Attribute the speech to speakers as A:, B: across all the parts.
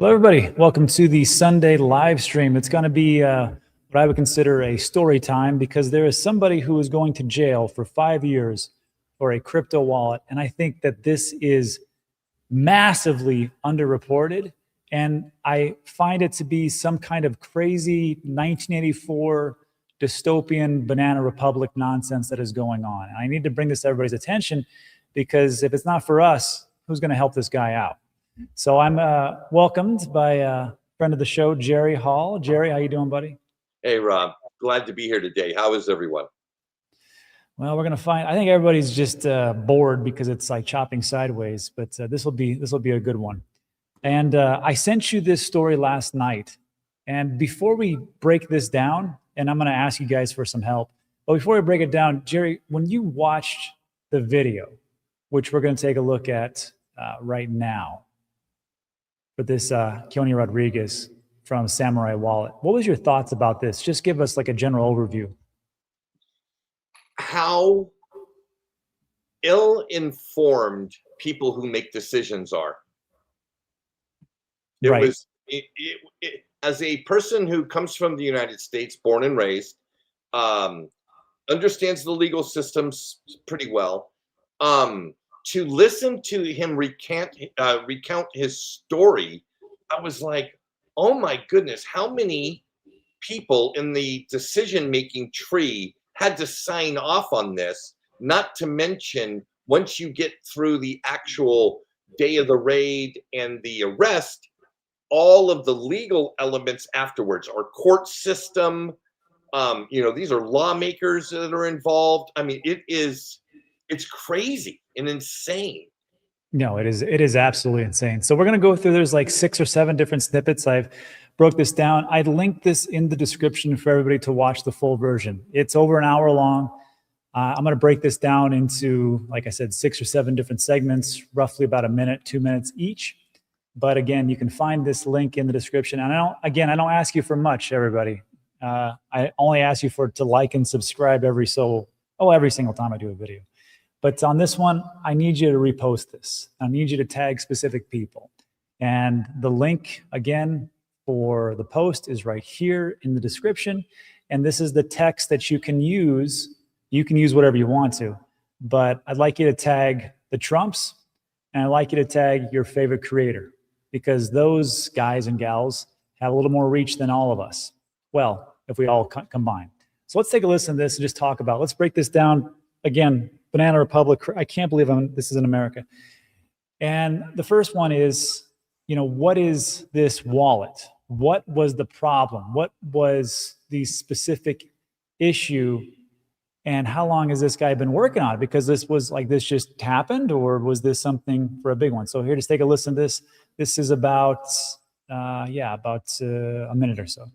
A: Hello, everybody. Welcome to the Sunday live stream. It's going to be what I would consider a story time because there is somebody who is going to jail for 5 years for a crypto wallet. And I think that this is massively underreported. And I find it to be some kind of crazy 1984 dystopian banana republic nonsense that is going on. And I need to bring this to everybody's attention because if it's not for us, who's going to help this guy out? So I'm welcomed by a friend of the show, Jerry Hall. Jerry, how you doing, buddy?
B: Hey, Rob. Glad to be here today. How is everyone?
A: Well, we're gonna I think everybody's just bored because it's like chopping sideways, but this will be a good one. And I sent you this story last night. And before we break this down, and I'm gonna ask you guys for some help, but before we break it down, Jerry, when you watched the video, which we're gonna take a look at right now, for this Keone Rodriguez from Samurai Wallet. What was your thoughts about this? Just give us like a general overview.
B: How ill-informed people who make decisions are. As a person who comes from the United States, born and raised, understands the legal systems pretty well, to listen to him recount his story, I was like, oh my goodness, how many people in the decision-making tree had to sign off on this, not to mention once you get through the actual day of the raid and the arrest, all of the legal elements afterwards, our court system, these are lawmakers that are involved. I mean, it's crazy and insane.
A: No, it is absolutely insane. So we're going to go through, there's like 6 or 7 different snippets. I've broke this down. I'd link this in the description for everybody to watch the full version. It's over an hour long. I'm going to break this down into, like I said, 6 or 7 different segments, roughly about a minute, 2 minutes each. But again, you can find this link in the description. And I don't ask you for much, everybody. I only ask you to like and subscribe every single time I do a video. But on this one, I need you to repost this. I need you to tag specific people. And the link, again, for the post is right here in the description. And this is the text that you can use. You can use whatever you want to. But I'd like you to tag the Trumps, and I'd like you to tag your favorite creator, because those guys and gals have a little more reach than all of us. Well, if we all combine. So let's take a listen to this and just talk about, let's break this down again. Banana Republic, I can't believe this is in America. And the first one is, what is this wallet? What was the problem? What was the specific issue? And how long has this guy been working on it? Because this just happened, or was this something for a big one? So here, just take a listen to this. This is about a minute or so.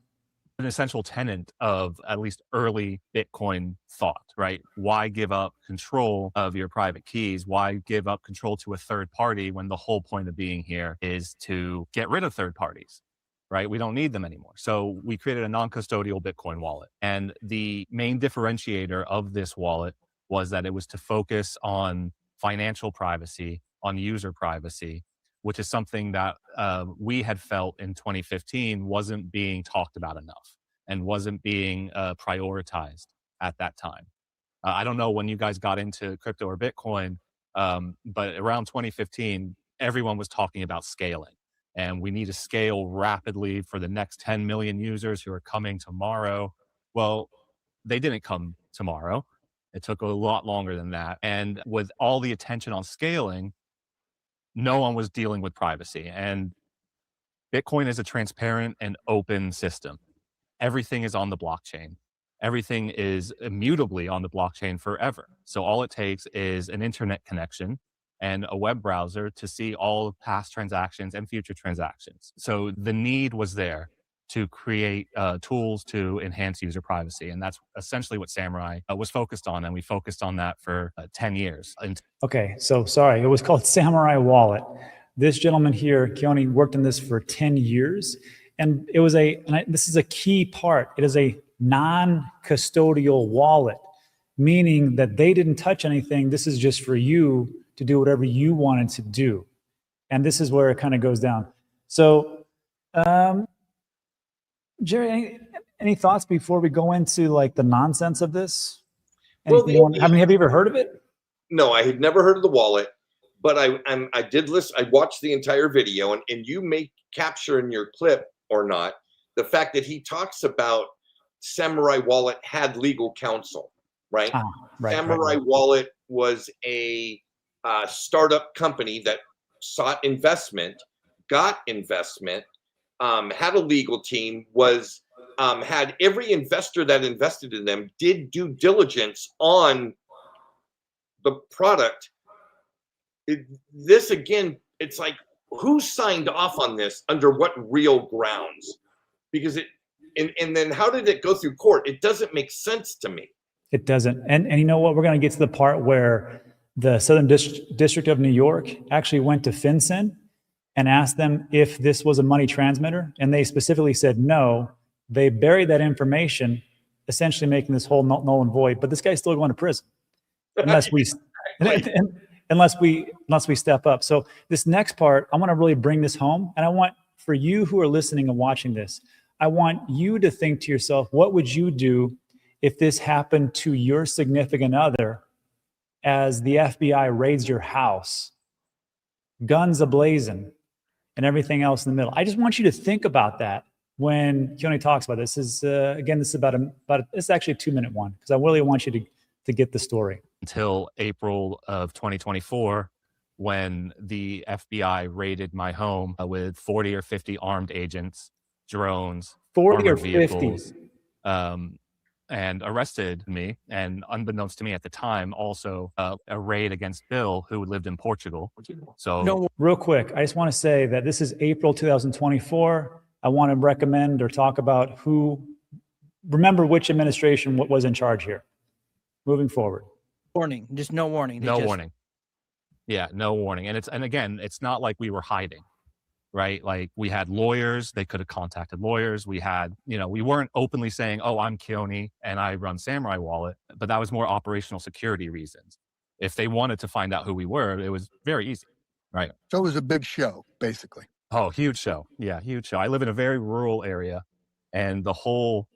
C: An essential tenet of at least early Bitcoin thought, right? Why give up control of your private keys? Why give up control to a third party when the whole point of being here is to get rid of third parties, right? We don't need them anymore. So we created a non-custodial Bitcoin wallet. And the main differentiator of this wallet was that it was to focus on financial privacy, on user privacy, which is something that we had felt in 2015 wasn't being talked about enough and wasn't being prioritized at that time. I don't know when you guys got into crypto or Bitcoin, but around 2015, everyone was talking about scaling. And we need to scale rapidly for the next 10 million users who are coming tomorrow. Well, they didn't come tomorrow. It took a lot longer than that. And with all the attention on scaling, no one was dealing with privacy. And Bitcoin is a transparent and open system. Everything is on the blockchain. Everything is immutably on the blockchain forever. So all it takes is an internet connection and a web browser to see all of past transactions and future transactions. So the need was there to create tools to enhance user privacy. And that's essentially what Samurai was focused on. And we focused on that for 10 years.
A: Okay, so sorry, it was called Samurai Wallet. This gentleman here, Keone, worked on this for 10 years. And it was this is a key part. It is a non-custodial wallet, meaning that they didn't touch anything. This is just for you to do whatever you wanted to do. And this is where it kind of goes down. So Jerry, any thoughts before we go into like the nonsense of this?
B: Well,
A: Have you ever heard of it?
B: No, I had never heard of the wallet, but I did listen. I watched the entire video, and you may capture in your clip or not the fact that he talks about Samurai Wallet had legal counsel, right? Samurai Wallet was a startup company that sought investment, got investment, had a legal team, was had every investor that invested in them did due diligence on the product. This again, it's like, who signed off on this under what real grounds? Because and then how did it go through court? It doesn't make sense to me.
A: It doesn't. And you know what? We're going to get to the part where the Southern District of New York actually went to FinCEN and asked them if this was a money transmitter. And they specifically said no. They buried that information, essentially making this whole null and void. But this guy's still going to prison unless we step up. So this next part, I want to really bring this home. And I want, for you who are listening and watching this, I want you to think to yourself, what would you do if this happened to your significant other as the FBI raids your house, guns ablazing, and everything else in the middle? I just want you to think about that when Keone talks about this. This is again, this is it's actually a 2-minute one, because I really want you to get the story.
C: Until April of 2024, when the FBI raided my home with 40 or 50 armed agents, drones,
A: 40 or
C: armored
A: 50
C: vehicles, and arrested me. And unbeknownst to me at the time, also a raid against Bill, who lived in Portugal. So
A: no, real quick, I just want to say that this is April 2024. I want to recommend or talk about remember which administration was in charge here moving forward.
D: Warning, just no warning.
C: No warning. Yeah, no warning. And again, it's not like we were hiding, right? Like, we had lawyers. They could have contacted lawyers. We had, we weren't openly saying, oh, I'm Keone and I run Samurai Wallet, but that was more operational security reasons. If they wanted to find out who we were, it was very easy, right?
E: So it was a big show, basically.
C: Oh, huge show. Yeah, huge show. I live in a very rural area, and the whole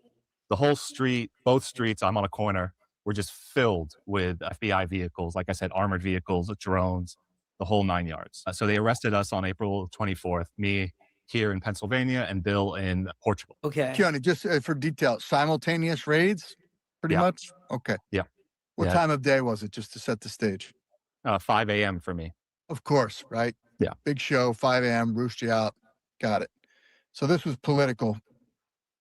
C: street, both streets, I'm on a corner, were just filled with FBI vehicles. Like I said, armored vehicles, drones, the whole 9 yards. So they arrested us on April 24th, me here in Pennsylvania and Bill in Portugal.
D: Okay.
E: Keone, just for detail, simultaneous raids, pretty much? Okay.
C: Yeah.
E: What time of day was it, just to set the stage?
C: 5 a.m. for me.
E: Of course, right?
C: Yeah.
E: Big show, 5 a.m., roost you out. Got it. So this was political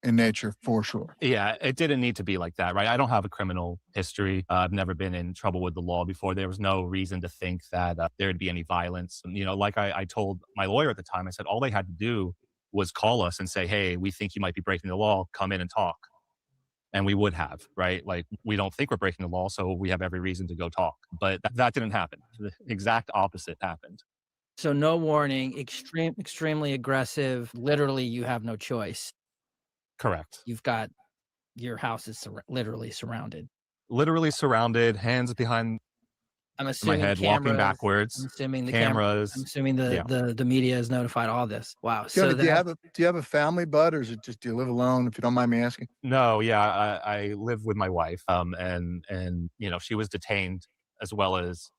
E: in nature, for sure.
C: Yeah, it didn't need to be like that, right? I don't have a criminal history. I've never been in trouble with the law before. There was no reason to think that there'd be any violence. Like I told my lawyer at the time, I said, all they had to do was call us and say, hey, we think you might be breaking the law. Come in and talk. And we would have, right? Like, we don't think we're breaking the law, so we have every reason to go talk. But that didn't happen. The exact opposite happened.
D: So no warning, extremely aggressive. Literally, you have no choice.
C: Correct.
D: You've got your house is literally surrounded.
C: Literally surrounded, hands behind
D: I'm assuming
C: my head,
D: cameras,
C: walking backwards.
D: I'm assuming the
C: cameras.
D: I'm assuming the media has notified all this. Wow. So
E: do you have a family, bud, or is it just, do you live alone, if you don't mind me asking?
C: No, yeah, I live with my wife, and she was detained as well as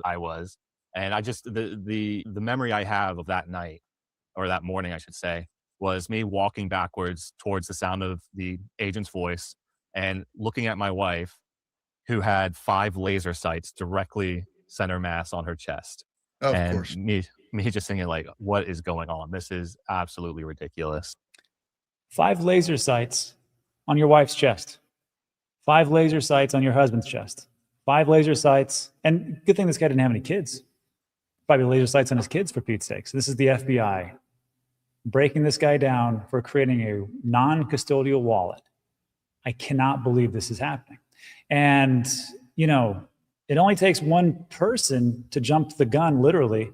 C: I was, and I just the memory I have of that night, or that morning, I should say, was me walking backwards towards the sound of the agent's voice and looking at my wife, who had 5 laser sights directly center mass on her chest.
E: Of course.
C: Me just thinking, like, what is going on? This is absolutely ridiculous.
A: 5 laser sights on your wife's chest. 5 laser sights on your husband's chest. 5 laser sights. And good thing this guy didn't have any kids. Probably laser sights on his kids, for Pete's sake. So this is the FBI breaking this guy down for creating a non-custodial wallet. I cannot believe this is happening. And, it only takes one person to jump the gun, literally.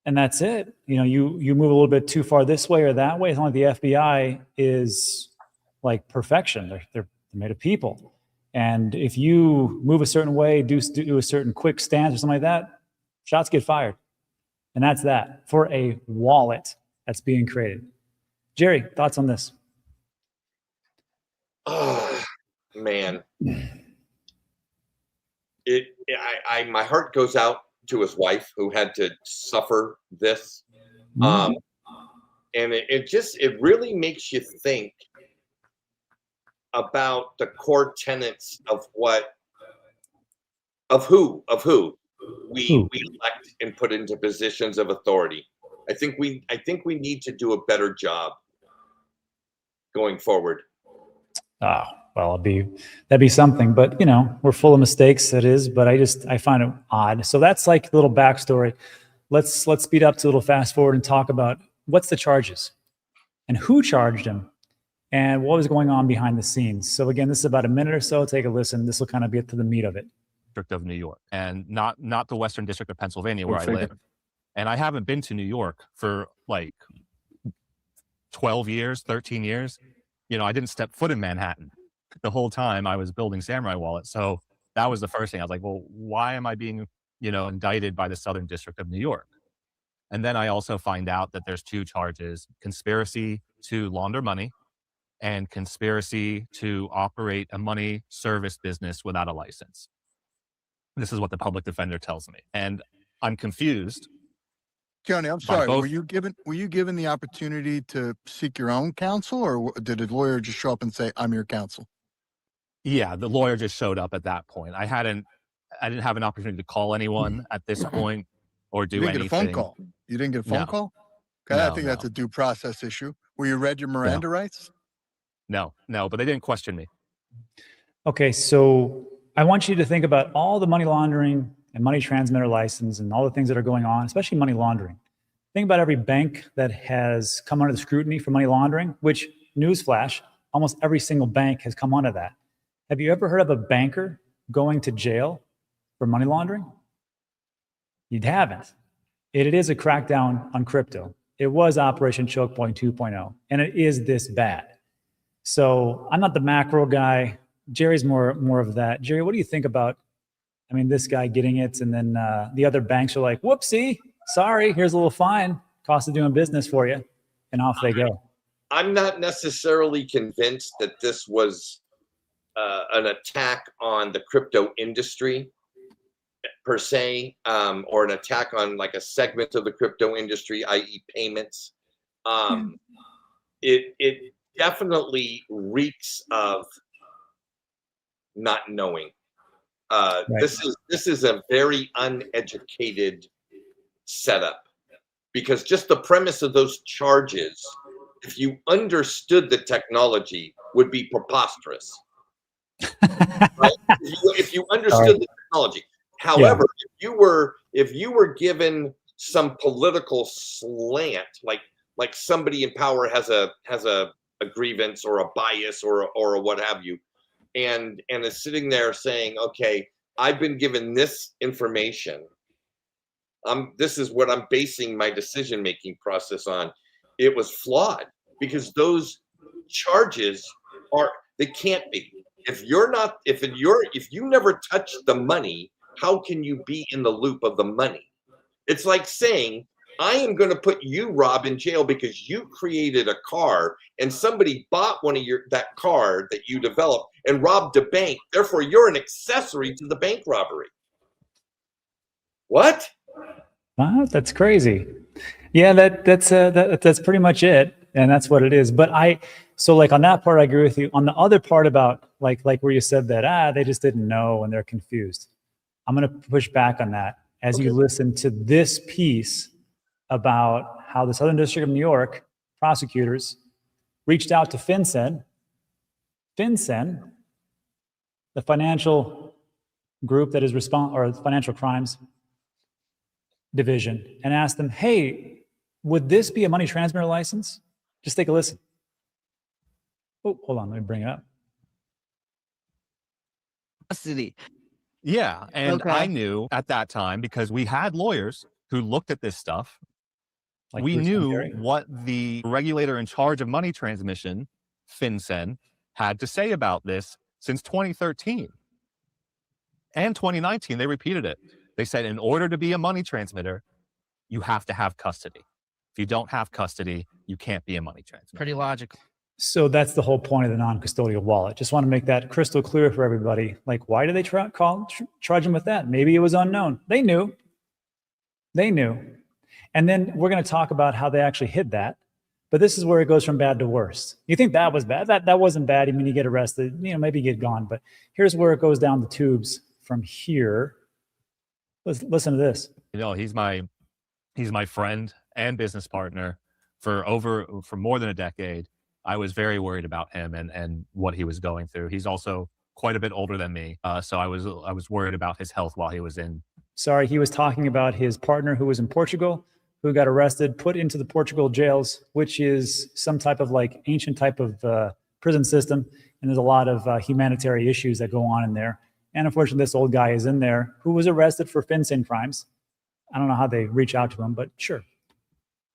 A: And that's it. You move a little bit too far this way or that way. It's not like the FBI is like perfection. They're made of people. And if you move a certain way, do a certain quick stance or something like that, shots get fired. And that's that for a wallet. that's being created. Jerry, thoughts on this?
B: Oh, man. My heart goes out to his wife who had to suffer this. And it really makes you think about the core tenets of who we elect and put into positions of authority. I think we need to do a better job going forward.
A: Oh, well, that'd be something, but you know, we're full of mistakes. That is, but I find it odd. So that's like a little backstory. Let's speed up to a little fast forward and talk about what's the charges and who charged him and what was going on behind the scenes. So again, this is about a minute or so. Take a listen. This will kind of get to the meat of it.
C: District of New York, and not the Western District of Pennsylvania where I live. And I haven't been to New York for like 12 years, 13 years. You know, I didn't step foot in Manhattan the whole time I was building Samurai Wallet. So that was the first thing. I was like, well, why am I being, indicted by the Southern District of New York? And then I also find out that there's two charges: conspiracy to launder money and conspiracy to operate a money service business without a license. This is what the public defender tells me. And I'm confused.
E: Johnny, I'm sorry. Were you given the opportunity to seek your own counsel, or did a lawyer just show up and say, "I'm your counsel"?
C: Yeah, the lawyer just showed up at that point. I didn't have an opportunity to call anyone at this point or do anything.
E: You didn't get a phone call. You didn't get a phone call? Okay,
C: No,
E: I think that's a due process issue. Were you read your Miranda rights?
C: No, but they didn't question me.
A: Okay, so I want you to think about all the money laundering and money transmitter license and all the things that are going on, especially money laundering. Think about every bank that has come under the scrutiny for money laundering, which, newsflash, almost every single bank has come under that. Have you ever heard of a banker going to jail for money laundering? You haven't. It is a crackdown on crypto. It was Operation Choke Point 2.0, and it is this bad. So I'm not the macro guy. Jerry's more of that. Jerry, what do you think about, this guy getting it, and then the other banks are like, whoopsie, sorry, here's a little fine, cost of doing business for you, and off they go.
B: I'm not necessarily convinced that this was an attack on the crypto industry per se, or an attack on like a segment of the crypto industry, i.e. payments. It definitely reeks of not knowing. Right. This is a very uneducated setup, because just the premise of those charges, if you understood the technology, would be preposterous. Right? If you understood the technology. However, if you were given some political slant, like somebody in power has a grievance or a bias or what have you, and is sitting there saying, okay, I've been given this information. This is what I'm basing my decision-making process on. It was flawed, because those charges they can't be. If you never touch the money, how can you be in the loop of the money? It's like saying, I am going to put you, Rob, in jail because you created a car and somebody bought that car that you developed and robbed a bank. Therefore, you're an accessory to the bank robbery. What?
A: Wow, that's crazy. Yeah, that's pretty much it, and that's what it is. But so like on that part, I agree with you. On the other part about like where you said that they just didn't know and they're confused, I'm going to push back on that as you listen to this piece about how the Southern District of New York prosecutors reached out to FinCEN, the financial group that is or the financial crimes division, and asked them, hey, would this be a money transmitter license? Just take a listen. Oh, hold on, let me bring it up.
D: Custody.
C: Yeah, and I knew at that time, because we had lawyers who looked at this stuff. Like we knew what the regulator in charge of money transmission, FinCEN, had to say about this since 2013. And 2019, they repeated it. They said, in order to be a money transmitter, you have to have custody. If you don't have custody, you can't be a money transmitter.
D: Pretty logical.
A: So that's the whole point of the non-custodial wallet. Just want to make that crystal clear for everybody. Like, why did they charge him with that? Maybe it was unknown. They knew. They knew. And then we're going to talk about how they actually hid that. But this is where it goes from bad to worse. You think that was bad? That wasn't bad. I mean, you get arrested, maybe you get gone. But here's where it goes down the tubes from here. Listen to this.
C: He's my friend and business partner for more than a decade. I was very worried about him and what he was going through. He's also quite a bit older than me, so I was worried about his health while he was in.
A: Sorry, he was talking about his partner who was in Portugal, who got arrested, put into the Portugal jails, which is some type of like ancient type of prison system, and there's a lot of humanitarian issues that go on in there. And unfortunately, this old guy is in there who was arrested for FinCEN crimes. I don't know how they reach out to him, but sure.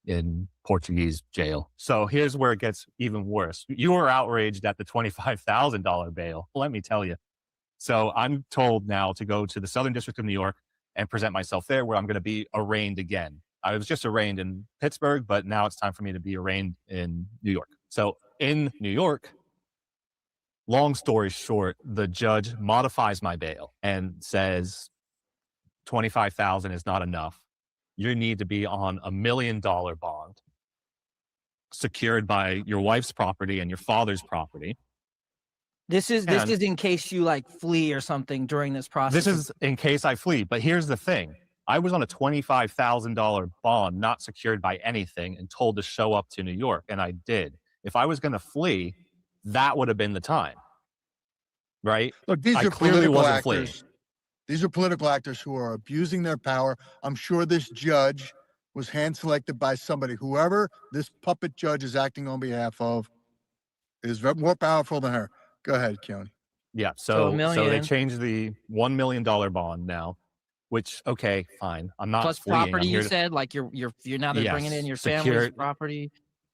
C: In Portuguese jail. So here's where it gets even worse. You were outraged at the $25,000 bail. Let me tell you. So I'm told now to go to the Southern District of New York and present myself there, where I'm going to be arraigned again. I was just arraigned in Pittsburgh, but now it's time for me to be arraigned in New York. So in New York, long story short, the judge modifies my bail and says $25,000 is not enough. You need to be on $1 million bond secured by your wife's property and your father's property.
D: This is in case you like flee or something during this process.
C: This is in case I flee. But here's the thing. I was on a $25,000 bond, not secured by anything, and told to show up to New York. And I did. If I was going to flee, that would have been the time. Right?
E: Look, these
C: I
E: are
C: clearly
E: political
C: wasn't
E: actors.
C: fleeing.
E: These are political actors who are abusing their power. I'm sure this judge was hand-selected by somebody. Whoever this puppet judge is acting on behalf of is more powerful than her. Go ahead, Keone.
C: Yeah, so they
D: $1
C: changed the $1 million bond now, which, okay, fine. I'm not
D: plus
C: fleeing.
D: property. You said like you're now they're bringing in your family's property,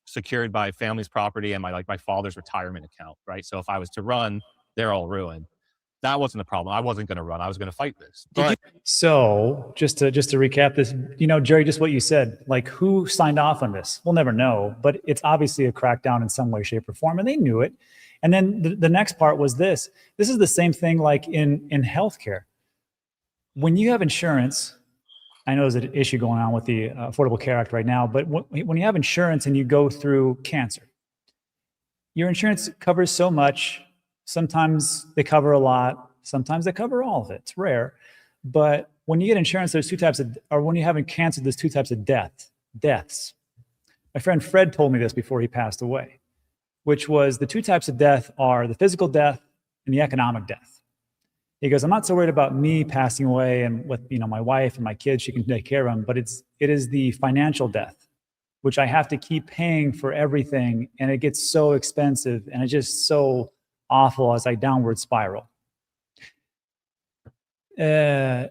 C: secured by family's property and my father's retirement account, right? So if I was to run, they're all ruined. That wasn't the problem. I wasn't going to run. I was going to fight this.
A: So just to recap this, Jerry, just what you said, like who signed off on this? We'll never know, but it's obviously a crackdown in some way, shape, or form, and they knew it. And then the next part was this. This is the same thing like in healthcare. When you have insurance, I know there's an issue going on with the Affordable Care Act right now, but when you have insurance and you go through cancer, your insurance covers so much. Sometimes they cover a lot. Sometimes they cover all of it. It's rare. But when you get insurance, there's two types of, or when you have cancer, there's two types of deaths. My friend Fred told me this before he passed away, which was the two types of death are the physical death and the economic death. He goes, I'm not so worried about me passing away and with my wife and my kids, she can take care of them, but it is the financial death, which I have to keep paying for everything, and it gets so expensive and it's just so awful as I downward spiral. Yeah.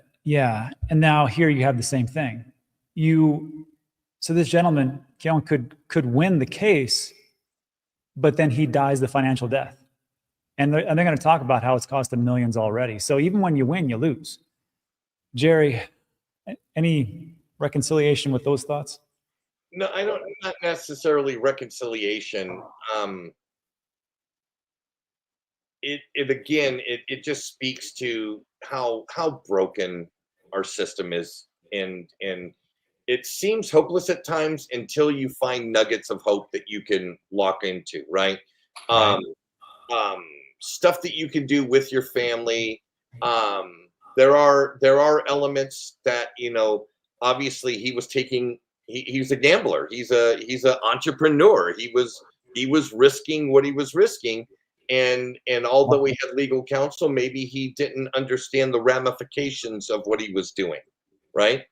A: And now here you have the same thing. So this gentleman, Keone, could win the case, but then he dies the financial death. And they're going to talk about how it's cost him millions already. So even when you win, you lose. Jerry, any reconciliation with those thoughts?
B: No, I don't, not necessarily reconciliation. It just speaks to how broken our system is, and it seems hopeless at times until you find nuggets of hope that you can lock into, right? Stuff that you can do with your family. There are elements that, obviously he was taking. He's a gambler. He's an entrepreneur. He was risking what he was risking. And although he had legal counsel, maybe he didn't understand the ramifications of what he was doing, right?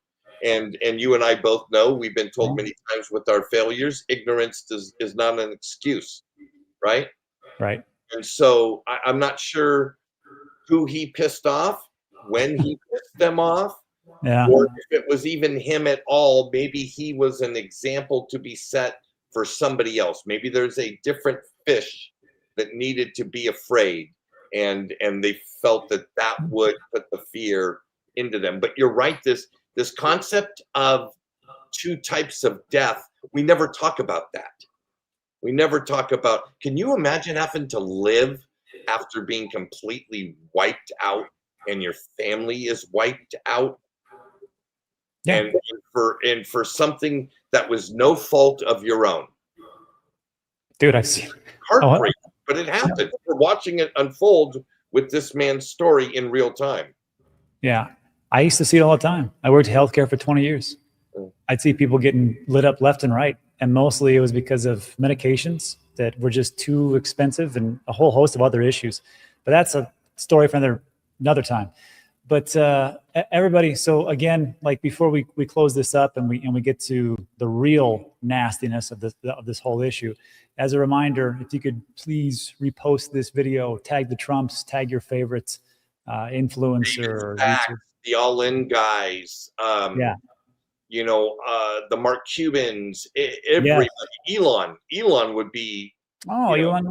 B: And you and I both know, we've been told many times with our failures, ignorance is not an excuse, right?
A: Right.
B: And so I'm not sure who he pissed off, when he pissed them off, or if it was even him at all. Maybe he was an example to be set for somebody else. Maybe there's a different fish that needed to be afraid, and they felt that would put the fear into them. But you're right, this concept of two types of death, We never talk about that. We never talk about, can you imagine having to live after being completely wiped out and your family is wiped out?
A: Yeah.
B: And for something that was no fault of your own.
A: Dude, I've seen
B: Heartbreaking, but it happened. We're watching it unfold with this man's story in real time.
A: Yeah. I used to see it all the time. I worked in healthcare for 20 years. I'd see people getting lit up left and right. And mostly it was because of medications that were just too expensive and a whole host of other issues. But that's a story for another time. But everybody, so again, like before we close this up and we get to the real nastiness of this whole issue, as a reminder, if you could please repost this video, tag the Trumps, tag your favorites, influencer,
B: Back, the All In guys,
A: yeah,
B: you know, the Mark Cubans, everybody. Yes. Elon would be.
A: Oh, you want?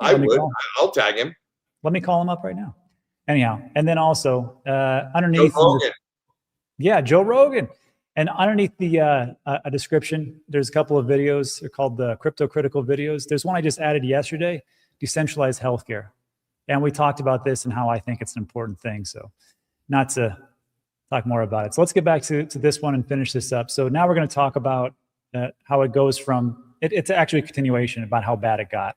B: I would. I'll tag him.
A: Let me call him up right now. Anyhow, and then also underneath,
B: Joe Rogan.
A: Yeah, Joe Rogan, and underneath the a description, there's a couple of videos. They're called the Crypto Critical videos. There's one I just added yesterday, decentralized healthcare, and we talked about this and how I think it's an important thing. So, not to talk more about it. So let's get back to this one and finish this up. So now we're going to talk about how it goes from. It's actually a continuation about how bad it got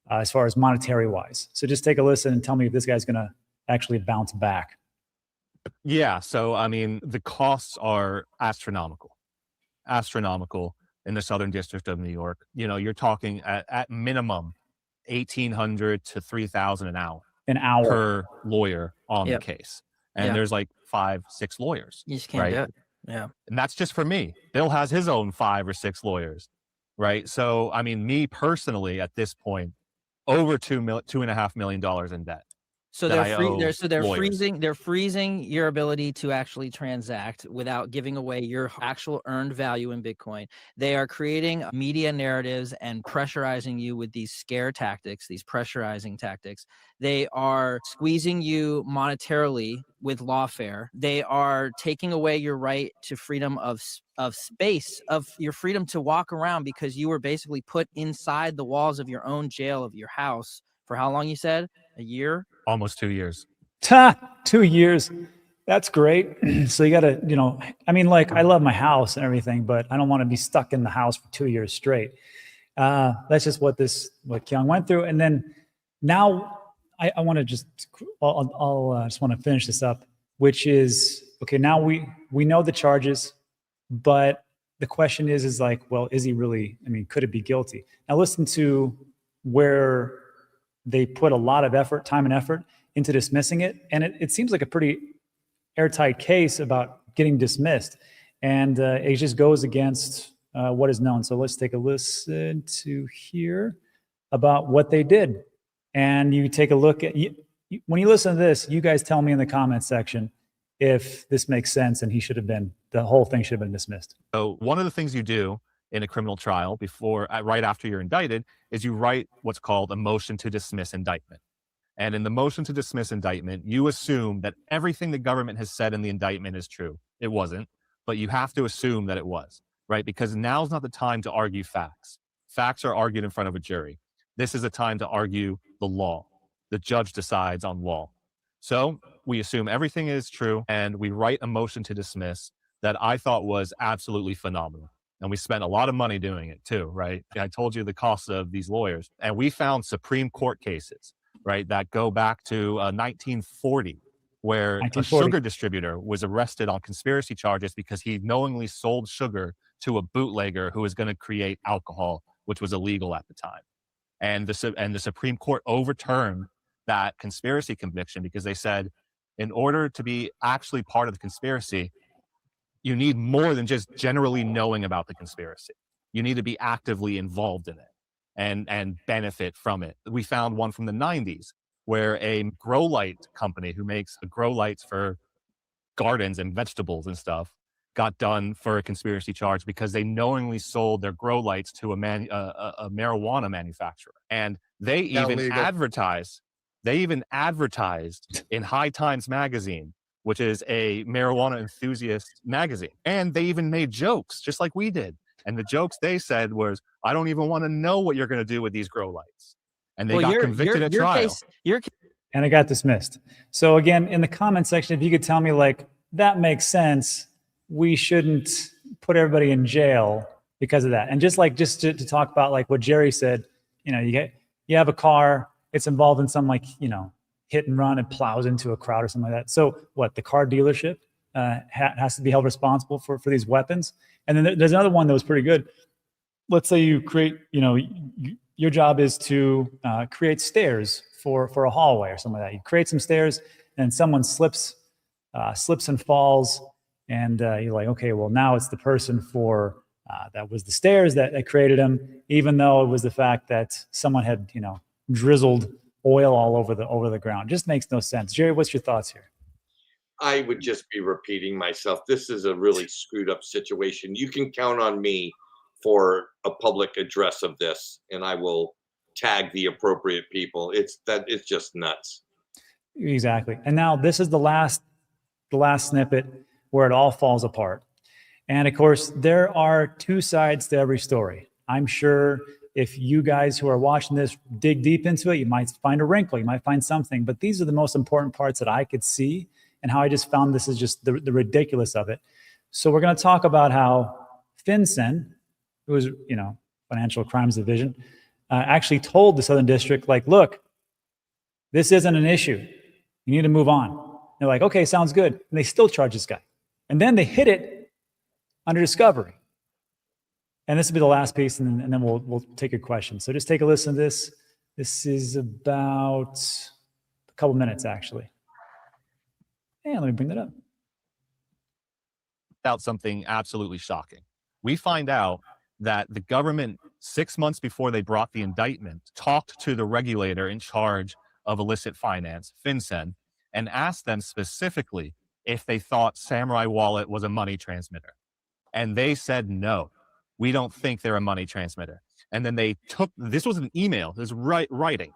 A: as far as monetary wise. So just take a listen and tell me if this guy's going to actually bounce back.
C: Yeah. So, I mean, the costs are astronomical in the Southern District of New York. You know, you're talking at minimum $1,800 to $3,000 an hour per lawyer on the case. And there's like 5-6 lawyers.
D: You just can't do it. Yeah.
C: And that's just for me. Bill has his own 5 or 6 lawyers. Right. So, I mean, me personally at this point, over $2.5 million in debt.
D: So they're freezing your ability to actually transact without giving away your actual earned value in Bitcoin. They are creating media narratives and pressurizing you with these scare tactics, these pressurizing tactics. They are squeezing you monetarily with lawfare. They are taking away your right to freedom of space, of your freedom to walk around, because you were basically put inside the walls of your own jail of your house for how long, you said? A year?
C: Almost 2 years.
A: 2 years. That's great. So you got to, you know, I mean, like, I love my house and everything, but I don't want to be stuck in the house for 2 years straight. That's just what Kyung went through. And then now I want to just, I'll just want to finish this up, which is, okay, now we know the charges, but the question is like, well, is he really, I mean, could it be guilty? Now listen to where they put a lot of effort, time and effort into dismissing it. And it seems like a pretty airtight case about getting dismissed. And it just goes against what is known. So let's take a listen to here about what they did. And you take a look at, when you listen to this, you guys tell me in the comments section if this makes sense and the whole thing should have been dismissed.
C: So one of the things you do in a criminal trial right after you're indicted is you write what's called a motion to dismiss indictment. And in the motion to dismiss indictment, you assume that everything the government has said in the indictment is true. It wasn't, but you have to assume that it was, right? Because now's not the time to argue facts. Facts are argued in front of a jury. This is a time to argue the law. The judge decides on law. So we assume everything is true, and we write a motion to dismiss that I thought was absolutely phenomenal. And we spent a lot of money doing it too, right? I told you the cost of these lawyers. And we found Supreme Court cases, right, that go back to 1940, where a sugar distributor was arrested on conspiracy charges because he knowingly sold sugar to a bootlegger who was going to create alcohol, which was illegal at the time. And the Supreme Court overturned that conspiracy conviction because they said, in order to be actually part of the conspiracy, you need more than just generally knowing about the conspiracy. You need to be actively involved in it and benefit from it. We found one from the 90s where a grow light company who makes grow lights for gardens and vegetables and stuff got done for a conspiracy charge because they knowingly sold their grow lights to a marijuana manufacturer. And they even advertised in High Times magazine, which is a marijuana enthusiast magazine. And they even made jokes, just like we did. And the jokes they said was, I don't even want to know what you're going to do with these grow lights. And they got convicted at trial.
A: And it got dismissed. So again, in the comment section, if you could tell me like, that makes sense, we shouldn't put everybody in jail because of that. And just to talk about like what Jerry said, you have a car, it's involved in some like, hit and run, and plows into a crowd or something like that. So what, the car dealership has to be held responsible for these weapons. And then there's another one that was pretty good. Let's say you create, your job is to create stairs for a hallway or something like that. You create some stairs and someone slips and falls, and you're like, okay, well now it's the person that was the stairs that created them, even though it was the fact that someone had, drizzled oil all over the ground. Just makes no sense. Jerry, what's your thoughts here?
B: I would just be repeating myself. This is a really screwed up situation. You can count on me for a public address of this, and I will tag the appropriate people. It's just nuts.
A: Exactly. And now this is the last snippet where it all falls apart. And of course, there are two sides to every story. I'm sure if you guys who are watching this dig deep into it, you might find a wrinkle, you might find something, but these are the most important parts that I could see, and how I just found this is just the ridiculous of it. So we're going to talk about how FinCEN, who was, Financial Crimes Division, actually told the Southern District, like, look, this isn't an issue. You need to move on. They're like, okay, sounds good. And they still charge this guy. And then they hit it under discovery. And this will be the last piece, and then we'll take your questions. So just take a listen to this. This is about a couple minutes, actually. And let me bring that up.
C: Out something absolutely shocking. We find out that the government, 6 months before they brought the indictment, talked to the regulator in charge of illicit finance, FinCEN, and asked them specifically if they thought Samurai Wallet was a money transmitter. And they said, no, we don't think they're a money transmitter. And then they took, this was an email, this was writing,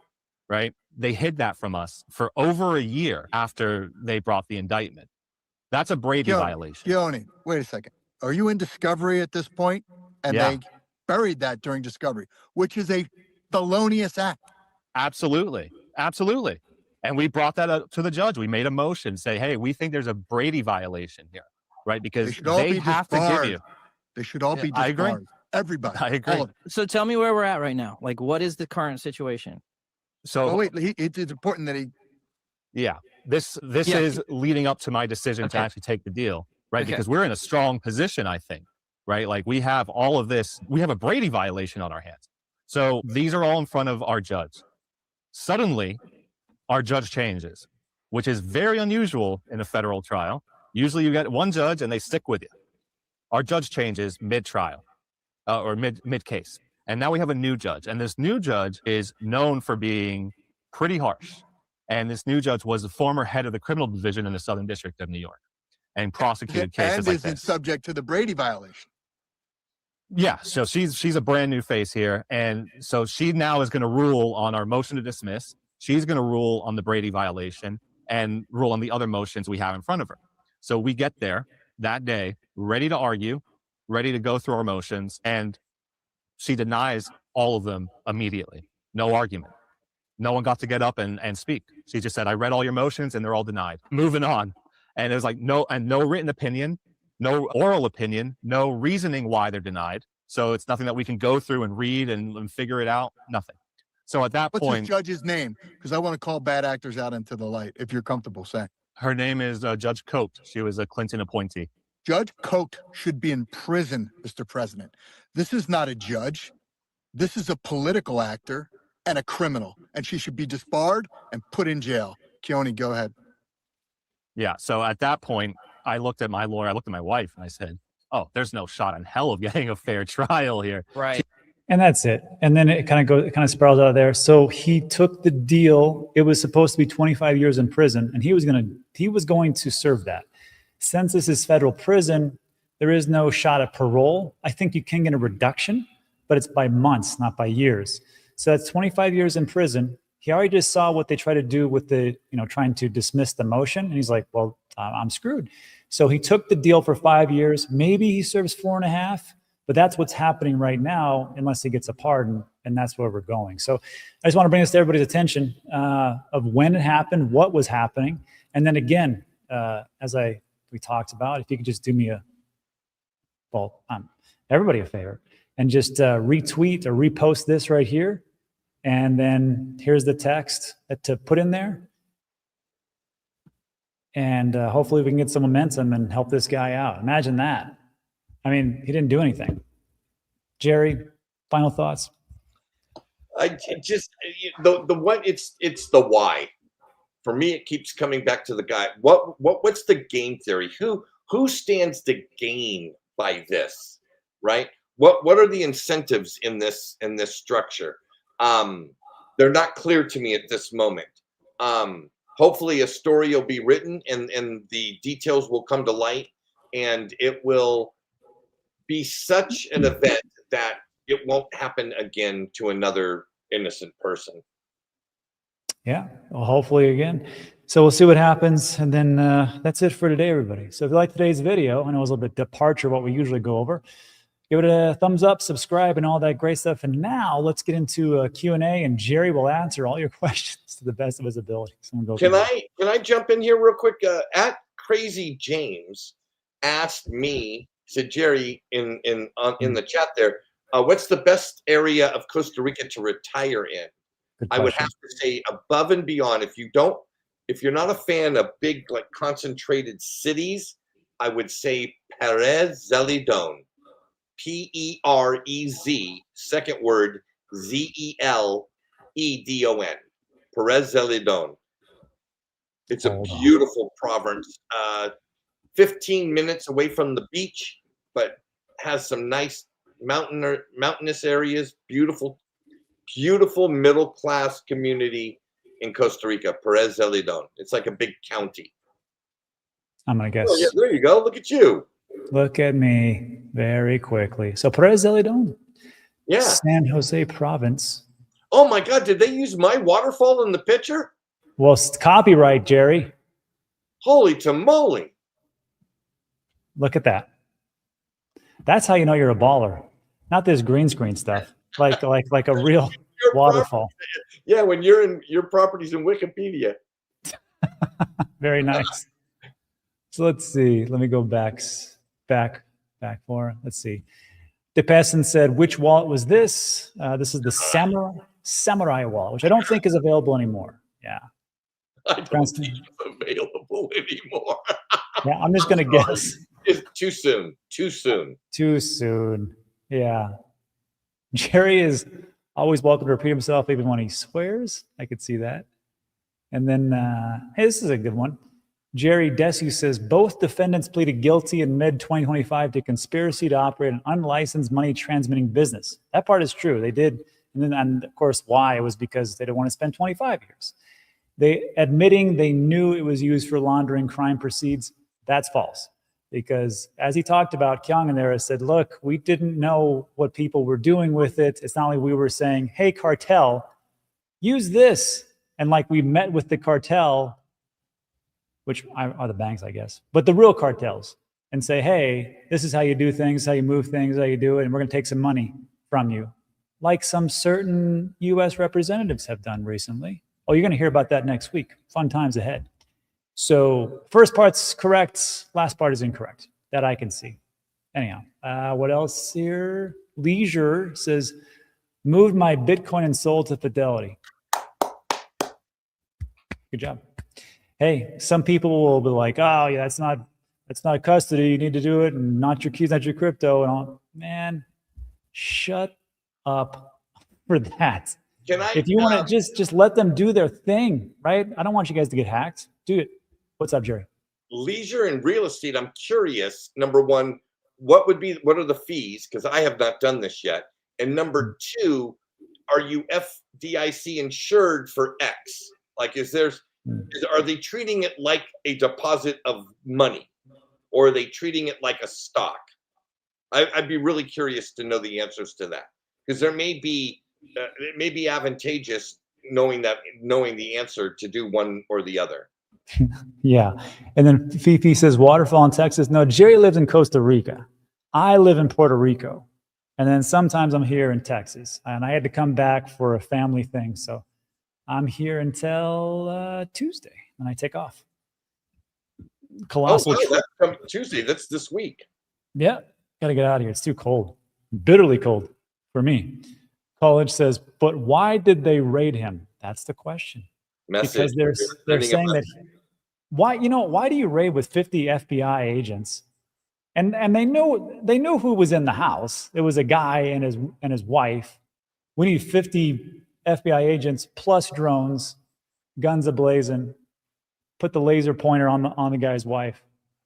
C: right? They hid that from us for over a year after they brought the indictment. That's a Brady violation.
E: Keone, wait a second. Are you in discovery at this point? And they buried that during discovery, which is a felonious act.
C: Absolutely. Absolutely. And we brought that up to the judge. We made a motion, say, hey, we think there's a Brady violation here, right? Because they have to give you.
E: They should all be disbarred.
C: I agree.
E: Everybody.
C: I agree.
D: So tell me where we're at right now. Like, what is the current situation?
C: So
E: wait, it's important that he.
C: Yeah, this is leading up to my decision to actually take the deal, right? Because we're in a strong position, I think, right? Like we have all of this, we have a Brady violation on our hands. So these are all in front of our judge. Suddenly, our judge changes, which is very unusual in a federal trial. Usually you get one judge and they stick with you. Our judge changes mid-trial or mid-case. And now we have a new judge. And this new judge is known for being pretty harsh. And this new judge was the former head of the criminal division in the Southern District of New York and prosecuted cases like this.
E: And isn't subject to the Brady violation.
C: Yeah, so she's a brand new face here. And so she now is going to rule on our motion to dismiss. She's going to rule on the Brady violation and rule on the other motions we have in front of her. So we get there that day, ready to argue, ready to go through our motions, and she denies all of them immediately. No argument. No one got to get up and speak. She just said, I read all your motions and they're all denied. Moving on. And it was like, no written opinion, no oral opinion, no reasoning why they're denied. So it's nothing that we can go through and read and figure it out. Nothing. So at that point.
E: What's this judge's name? Because I want to call bad actors out into the light, if you're comfortable saying.
C: Her name is Judge Cote. She was a Clinton appointee.
E: Judge Cote should be in prison, Mr. President. This is not a judge. This is a political actor and a criminal, and she should be disbarred and put in jail. Keone, go ahead.
C: Yeah, so at that point, I looked at my lawyer, I looked at my wife, and I said, oh, there's no shot in hell of getting a fair trial here.
D: Right.
A: And that's it. And then it kind of spirals out of there. So he took the deal. It was supposed to be 25 years in prison, and he was going to serve that. Since this is federal prison, there is no shot at parole. I think you can get a reduction, but it's by months, not by years. So that's 25 years in prison. He already just saw what they try to do with the, trying to dismiss the motion. And he's like, well, I'm screwed. So he took the deal for 5 years. Maybe he serves 4.5. But that's what's happening right now, unless he gets a pardon, and that's where we're going. So I just want to bring this to everybody's attention of when it happened, what was happening, and then again, as we talked about, if you could just do me everybody a favor, and just retweet or repost this right here, and then here's the text to put in there, and hopefully we can get some momentum and help this guy out. Imagine that. I mean, he didn't do anything. Jerry, final thoughts?
B: I just the what it's the why. For me, it keeps coming back to the guy. What's the game theory? Who stands to gain by this, right? What are the incentives in this structure? They're not clear to me at this moment. Hopefully, a story will be written and the details will come to light, and it will be such an event that it won't happen again to another innocent person.
A: Yeah, well, hopefully again. So we'll see what happens. And then that's it for today, everybody. So if you like today's video, I know it was a little bit departure what we usually go over, give it a thumbs up, subscribe, and all that great stuff. And now let's get into a Q&A, and Jerry will answer all your questions to the best of his ability.
B: Can I jump in here real quick? At Crazy James asked me, said, Jerry, in the chat there, what's the best area of Costa Rica to retire in? I would have to say above and beyond. If you're not a fan of big, like, concentrated cities, I would say Perez Zeledon, P-E-R-E-Z, second word Z-E-L-E-D-O-N, Perez Zeledon. It's a beautiful province, 15 minutes away from the beach, but has some nice mountainous areas, beautiful middle-class community in Costa Rica, Perez Zeledon. It's like a big county.
A: I'm going to guess.
B: Oh, yeah, there you go. Look at you.
A: Look at me very quickly. So Perez Zeledon.
B: Yeah.
A: San Jose province.
B: Oh, my God. Did they use my waterfall in the picture?
A: Well, it's copyright, Jerry.
B: Holy tamale.
A: Look at that. That's how you know you're a baller. Not this green screen stuff. Like a real waterfall.
B: Yeah, when your property's in Wikipedia.
A: Very nice. So let's see. Let me go back for. Let's see. DePesson said, which wallet was this? This is the Samurai wallet, which I don't think is available anymore. Yeah.
B: I don't think it's available anymore.
A: Yeah, I'm just gonna guess.
B: It's too soon. Too soon.
A: Too soon. Yeah. Jerry is always welcome to repeat himself even when he swears. I could see that. And then, hey, this is a good one. Jerry Desu says, both defendants pleaded guilty in mid-2025 to conspiracy to operate an unlicensed money transmitting business. That part is true. They did. And of course, why? It was because they didn't want to spend 25 years. They admitting they knew it was used for laundering crime proceeds. That's false. Because as he talked about, Kyung and there said, look, we didn't know what people were doing with it. It's not like we were saying, hey, cartel, use this. And like we met with the cartel, which are the banks, I guess, but the real cartels, and say, hey, this is how you do things, how you move things, how you do it, and we're going to take some money from you, like some certain U.S. representatives have done recently. Oh, you're going to hear about that next week. Fun times ahead. So first part's correct, last part is incorrect, that I can see. Anyhow, what else here? Leisure says, moved my Bitcoin and sold to Fidelity. Good job. Hey, some people will be like, oh yeah, that's not custody. You need to do it, and not your keys, not your crypto, and all. Man, shut up for that. If you want to just let them do their thing, right? I don't want you guys to get hacked. Do it. What's up, Jerry?
B: Leisure and real estate. I'm curious. Number one, what are the fees? Because I have not done this yet. And number two, are you FDIC insured for X? Like, are they treating it like a deposit of money, or are they treating it like a stock? I'd be really curious to know the answers to that, because it may be advantageous knowing the answer to do one or the other.
A: Yeah. And then Fifi says, waterfall in Texas. No, Jerry lives in Costa Rica. I live in Puerto Rico. And then sometimes I'm here in Texas, and I had to come back for a family thing. So I'm here until Tuesday, and I take off. Colossal.
B: Oh, wow, that's from Tuesday. That's this week.
A: Yeah, got to get out of here. It's too cold, bitterly cold for me. College says, but why did they raid him? That's the question.
B: Message.
A: Because they're saying that, why do you raid with 50 FBI agents? And they know who was in the house. It was a guy and his wife. We need 50 FBI agents plus drones, guns ablazing. Put the laser pointer on the guy's wife.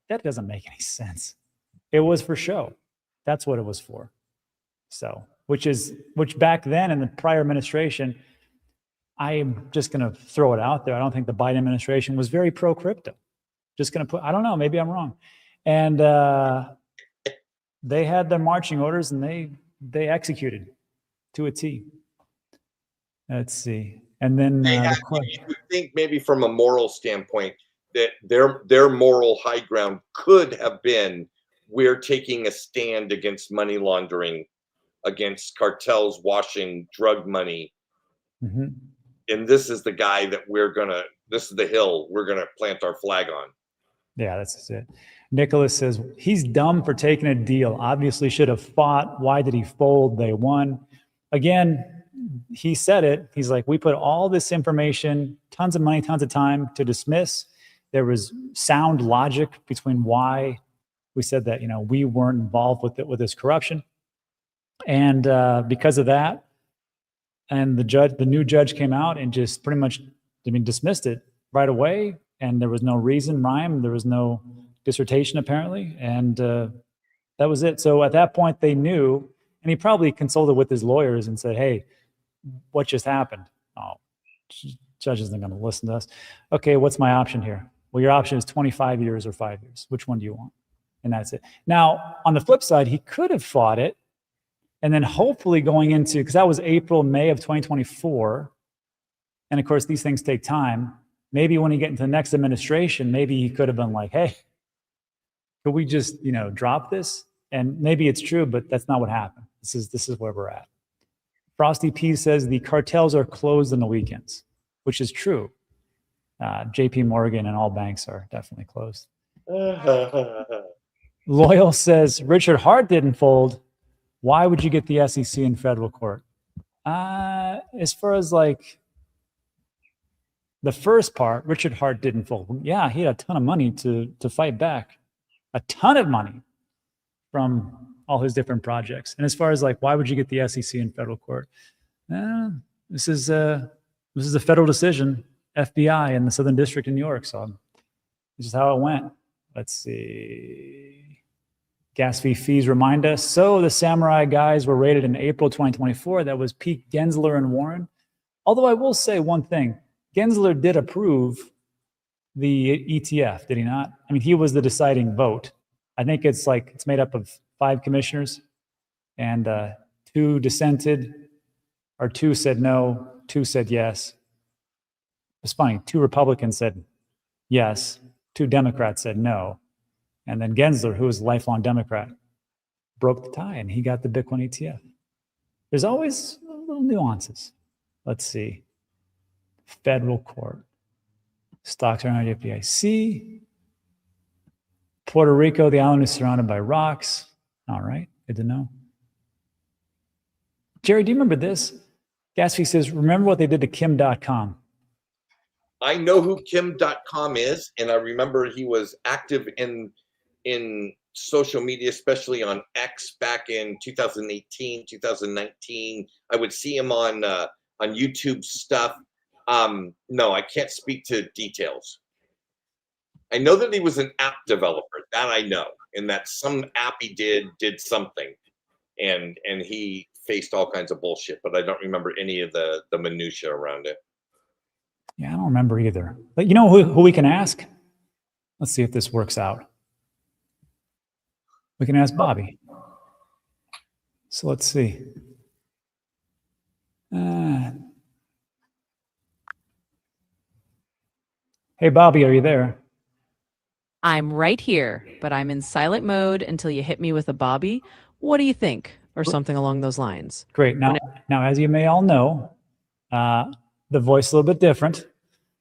A: That doesn't make any sense. It was for show. That's what it was for. So, which back then in the prior administration, I'm just going to throw it out there. I don't think the Biden administration was very pro crypto. Just going to I don't know, maybe I'm wrong. And they had their marching orders and they executed to a T. Let's see. And then
B: you would think maybe from a moral standpoint that their moral high ground could have been, we're taking a stand against money laundering, against cartels washing drug money.
A: Mm-hmm.
B: And this is the guy that this is the hill we're going to plant our flag on. Yeah,
A: that's it. Nicholas says, he's dumb for taking a deal. Obviously should have fought. Why did he fold? They won. Again, he said it. He's like, we put all this information, tons of money, tons of time to dismiss. There was sound logic between why we said that, we weren't involved with this corruption. And because of that, and the new judge came out and just pretty much, dismissed it right away. And there was no reason, rhyme. There was no dissertation apparently. And that was it. So at that point they knew, and he probably consulted with his lawyers and said, hey, what just happened? Oh, judge isn't going to listen to us. Okay, what's my option here? Well, your option is 25 years or 5 years. Which one do you want? And that's it. Now, on the flip side, he could have fought it. And then hopefully going into, because that was April, May of 2024. And of course, these things take time. Maybe when he get into the next administration, maybe he could have been like, hey, could we just, drop this? And maybe it's true, but that's not what happened. This is where we're at. Frosty P says the cartels are closed on the weekends, which is true. JP Morgan and all banks are definitely closed. Loyal says Richard Hart didn't fold. Why would you get the SEC in federal court? As far as like the first part, Richard Hart didn't fold. Yeah, he had a ton of money to fight back. A ton of money from all his different projects. And as far as like, why would you get the SEC in federal court? This is a federal decision, FBI in the Southern District in New York. So this is how it went. Let's see. Gas fee fees remind us. So the Samurai guys were raided in April 2024. That was Pete Gensler and Warren. Although I will say one thing, Gensler did approve the ETF, did he not? I mean, he was the deciding vote. I think it's made up of 5 commissioners, and 2 dissented, or 2 said no, 2 said yes. It's funny, 2 Republicans said yes, 2 Democrats said no, and then Gensler, who was a lifelong Democrat, broke the tie, and he got the Bitcoin ETF. There's always little nuances. Let's see. Federal court. Stocks are on the FDIC. Puerto Rico, the island is surrounded by rocks. All right, good to know. Jerry, do you remember this? Gas fee says, remember what they did to Kim.com?
B: I know who Kim.com is, and I remember he was active in social media, especially on X back in 2018, 2019. I would see him on YouTube stuff. No, I can't speak to details. I know that he was an app developer. That I know, and that some app he did something, and he faced all kinds of bullshit. But I don't remember any of the minutia around it.
A: Yeah, I don't remember either. But you know who we can ask? Let's see if this works out. We can ask Bobby. So let's see. Hey, Bobby, are you there?
F: I'm right here, but I'm in silent mode until you hit me with a Bobby. What do you think? or something along those lines.
A: Great. Now, as you may all know, the voice is a little bit different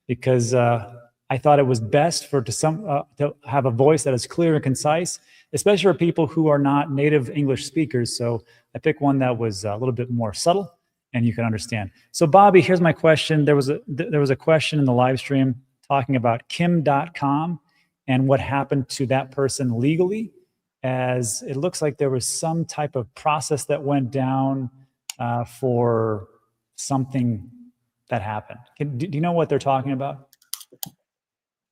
A: because I thought it was best to have a voice that is clear and concise, especially for people who are not native English speakers. So I picked one that was a little bit more subtle and you can understand. So Bobby, here's my question. There was a question in the live stream talking about Kim.com and what happened to that person legally, as it looks like there was some type of process that went down for something that happened. Do you know what they're talking about?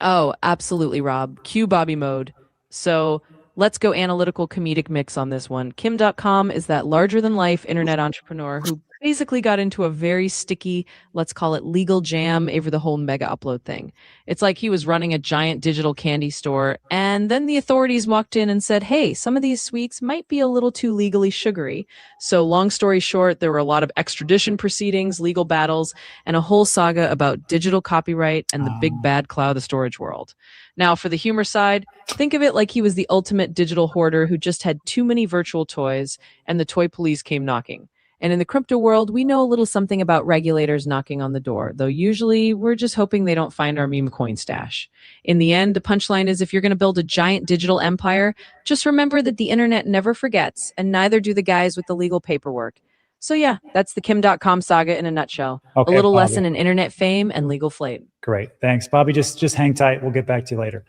F: Oh, absolutely, Rob. Cue Bobby mode. So let's go analytical comedic mix on this one. Kim.com is that larger than life internet entrepreneur who basically got into a very sticky, let's call it legal jam over the whole mega upload thing. It's like he was running a giant digital candy store, and then the authorities walked in and said, hey, some of these sweets might be a little too legally sugary. So long story short, there were a lot of extradition proceedings, legal battles, and a whole saga about digital copyright and the big bad cloud of storage world. Now, for the humor side, think of it like he was the ultimate digital hoarder who just had too many virtual toys and the toy police came knocking. And in the crypto world, we know a little something about regulators knocking on the door, though usually we're just hoping they don't find our meme coin stash. In the end, the punchline is if you're going to build a giant digital empire, just remember that the internet never forgets, and neither do the guys with the legal paperwork. So yeah, that's the Kim.com saga in a nutshell.
A: Okay,
F: a little
A: Bobby.
F: lesson in internet fame and legal flame.
A: Great. Thanks, Bobby. Just hang tight. We'll get back to you later.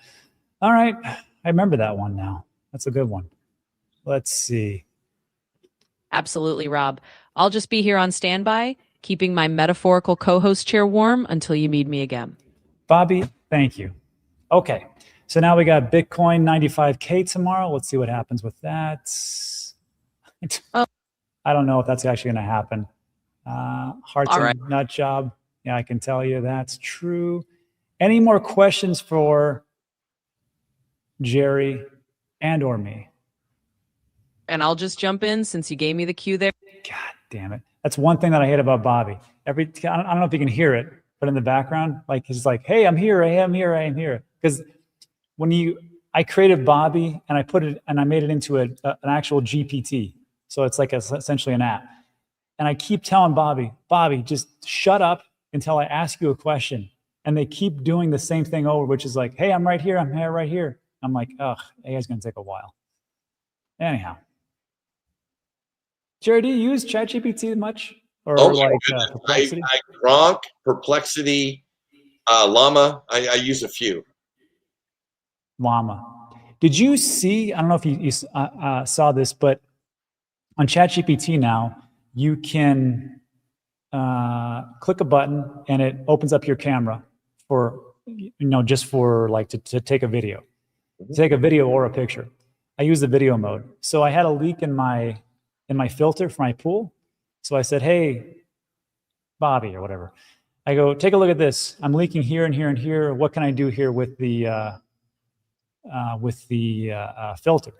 A: All right. I remember that one now. That's a good one. Let's see.
F: Absolutely, Rob. I'll just be here on standby, keeping my metaphorical co-host chair warm until you need me again.
A: Bobby, thank you. Okay. So now we got Bitcoin 95K tomorrow. Let's see what happens with that. I don't know if that's actually going to happen. Hearts and nut job. Yeah, I can tell you that's true. Any more questions for Jerry and or me?
F: And I'll just jump in since you gave me the cue there.
A: God damn it. That's one thing that I hate about Bobby. I don't know if you can hear it, but in the background, like he's like, hey, I'm here, I am here, I am here. Because I created Bobby and I made it into an actual GPT. So it's like essentially an app. And I keep telling Bobby, just shut up until I ask you a question. And they keep doing the same thing over, which is like, hey, I'm right here, I'm here, right here. I'm like, ugh, AI's gonna take a while. Anyhow. Jerry, do you use ChatGPT much? Or Perplexity?
B: I Gronk, Perplexity, Llama. I use a few.
A: Llama. Did you see, I don't know if you saw this, but on ChatGPT now, you can click a button and it opens up your camera for, just for like to take a video. Take a video or a picture. I use the video mode. So I had a leak in my filter for my pool. So I said, hey, Bobby or whatever. I go, take a look at this. I'm leaking here and here and here. What can I do here with the filter?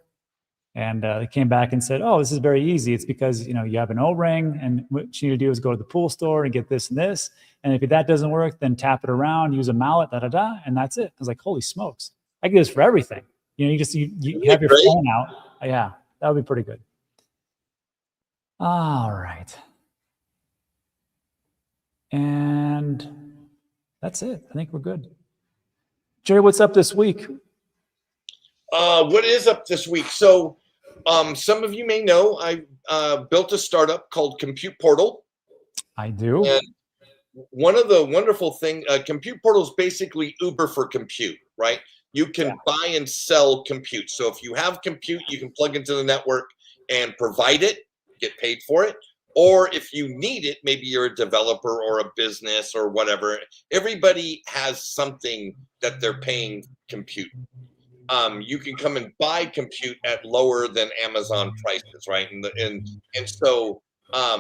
A: And they came back and said, oh, this is very easy. It's because, you have an O-ring and what you need to do is go to the pool store and get this and this. And if that doesn't work, then tap it around, use a mallet, and that's it. I was like, holy smokes. I can do this for everything. You have your phone out. Yeah, that would be pretty good. All right. And that's it. I think we're good. Jerry, what's up this week?
B: What is up this week? So some of you may know I built a startup called Compute Portal.
A: I do.
B: And one of the wonderful things, Compute Portal is basically Uber for compute, right? You can buy and sell compute. So if you have compute, you can plug into the network and provide it, get paid for it. Or if you need it, maybe you're a developer or a business or whatever. Everybody has something that they're paying compute. You can come and buy compute at lower than Amazon prices, right? And so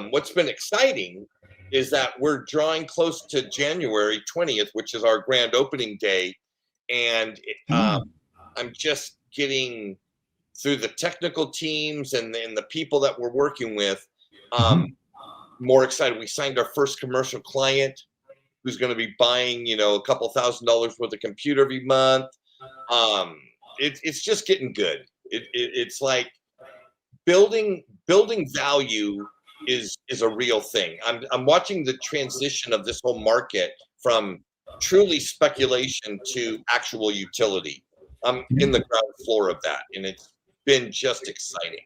B: what's been exciting is that we're drawing close to January 20th, which is our grand opening day. And I'm just getting through the technical teams and the people that we're working with, more excited. We signed our first commercial client who's going to be buying, a couple $1,000s worth of compute every month. It's just getting good. It's like building value is a real thing. I'm watching the transition of this whole market from truly speculation to actual utility. I'm in the ground floor of that, and it's been just exciting.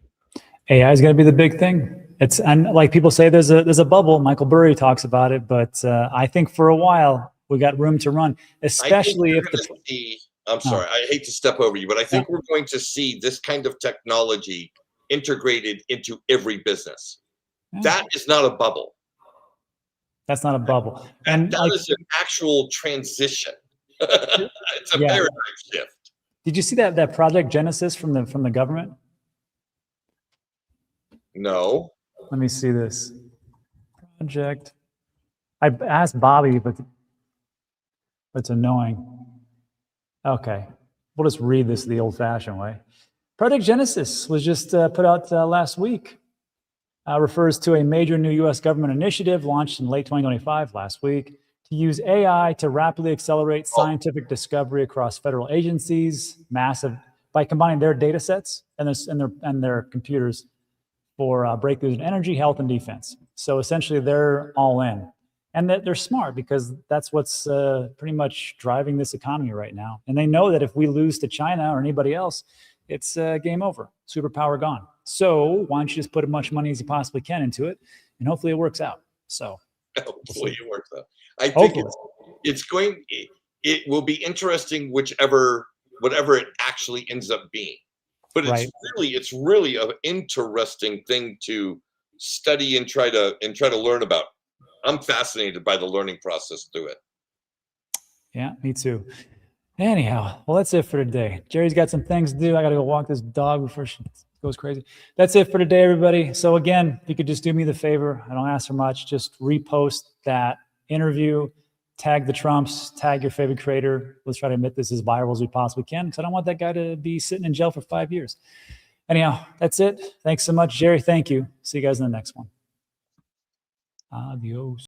A: AI is going to be the big thing. It's, and like people say, there's a bubble. Michael Burry talks about it, but I think for a while we got room to run, especially if the.
B: I'm sorry, I hate to step over you, but I think we're going to see this kind of technology integrated into every business. That is not a bubble.
A: That's not a bubble.
B: And that is an actual transition. It's a paradigm shift.
A: Did you see that Project Genesis from the government?
B: No.
A: Let me see this project. I asked Bobby, but it's annoying. Okay, we'll just read this the old-fashioned way. Project Genesis was just put out last week. Refers to a major new U.S. government initiative launched in late 2025, last week, to use AI to rapidly accelerate scientific discovery across federal agencies, by combining their data sets and their computers for breakthroughs in energy, health, and defense. So essentially, they're all in. And they're smart because that's what's pretty much driving this economy right now. And they know that if we lose to China or anybody else, it's game over, superpower gone. So why don't you just put as much money as you possibly can into it, and hopefully it works out. So
B: hopefully it works out. I think it will be interesting whatever it actually ends up being. But it's really an interesting thing to study and try to learn about. I'm fascinated by the learning process through it.
A: Yeah, me too. Anyhow, well, that's it for today. Jerry's got some things to do. I got to go walk this dog before she goes crazy. That's it for today, everybody. So again, if you could just do me the favor, I don't ask for much, just repost that interview, tag the Trumps, tag your favorite creator. Let's try to make this as viral as we possibly can, because I don't want that guy to be sitting in jail for 5 years. Anyhow, that's it. Thanks so much, Jerry. Thank you. See you guys in the next one. Adios.